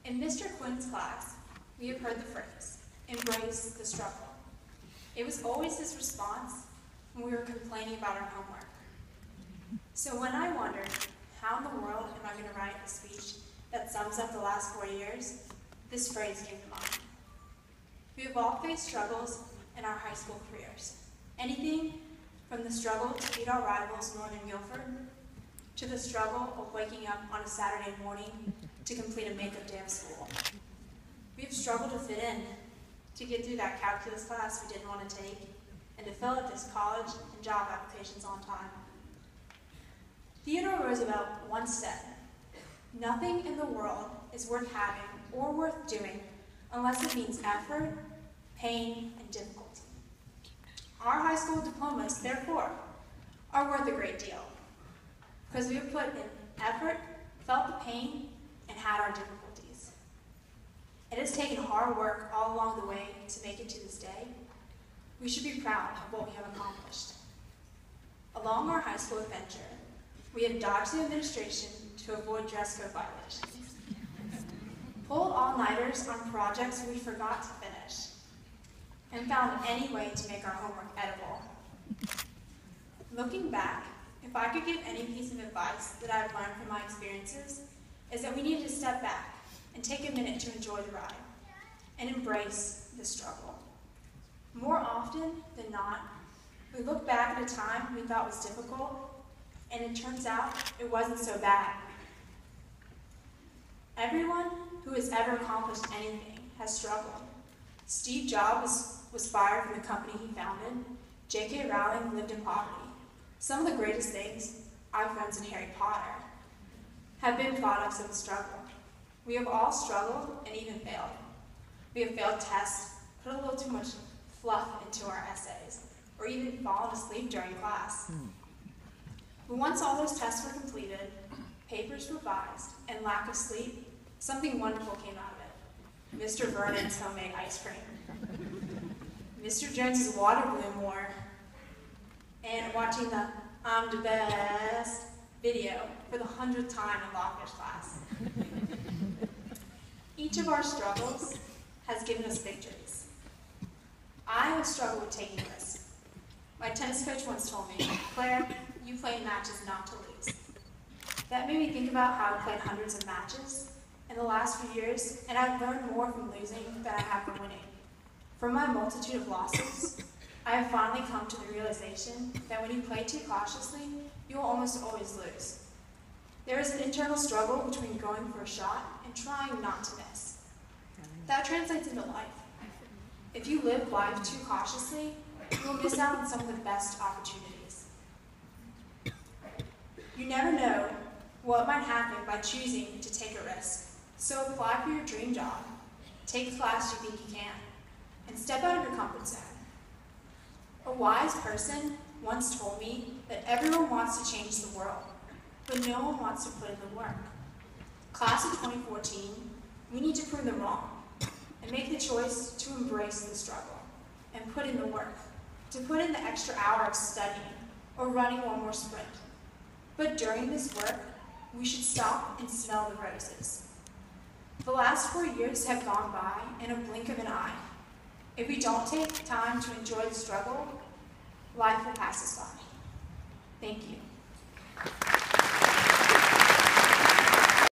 In Mr. Quinn's class, we have heard the phrase, embrace the struggle. It was always his response when we were complaining about our homework. So when I wondered, how in the world am I going to write a speech that sums up the last 4 years, this phrase came to mind. We have all faced struggles in our high school careers. Anything from the struggle to beat our rivals, Northern Guilford, to the struggle of waking up on a Saturday morning to complete a makeup day of school. We have struggled to fit in, to get through that calculus class we didn't want to take, and to fill out this college and job applications on time. Theodore Roosevelt once said, "Nothing in the world is worth having or worth doing unless it means effort, pain, and difficulty." Our high school diplomas, therefore, are worth a great deal because we have put in effort, felt the pain, and had our difficulties. It has taken hard work all along the way to make it to this day. We should be proud of what we have accomplished. Along our high school adventure, we have dodged the administration to avoid dress code violations, pulled all-nighters on projects we forgot to finish, and found any way to make our homework edible. Looking back, if I could give any piece of advice that I've learned from my experiences, is that we need to step back and take a minute to enjoy the ride and embrace the struggle. More often than not, we look back at a time we thought was difficult, and it turns out it wasn't so bad. Everyone who has ever accomplished anything has struggled. Steve Jobs was fired from the company he founded. J.K. Rowling lived in poverty. Some of the greatest things, iPhones and Harry Potter, have been products of the struggle. We have all struggled and even failed. We have failed tests, put a little too much fluff into our essays, or even fallen asleep during class. But once all those tests were completed, papers revised, and lack of sleep, something wonderful came out of it. Mr. Vernon's homemade ice cream, Mr. Jones's water balloon war, and watching the "I'm the best" video for the 100th time in Lockridge class. Each of our struggles has given us victories. I have struggled with taking risks. My tennis coach once told me, "Claire, you play matches not to lose." That made me think about how I've played hundreds of matches in the last few years, and I've learned more from losing than I have from winning. From my multitude of losses, I have finally come to the realization that when you play too cautiously, you will almost always lose. There is an internal struggle between going for a shot and trying not to miss. That translates into life. If you live life too cautiously, you will miss out on some of the best opportunities. You never know what might happen by choosing to take a risk. So apply for your dream job, take a class you think you can, and step out of your comfort zone. A wise person once told me that everyone wants to change the world, but no one wants to put in the work. Class of 2014, we need to prove them wrong and make the choice to embrace the struggle and put in the work, to put in the extra hour of studying or running one more sprint. But during this work, we should stop and smell the roses. The last 4 years have gone by in a blink of an eye. If we don't take time to enjoy the struggle, life will pass us by. Thank you.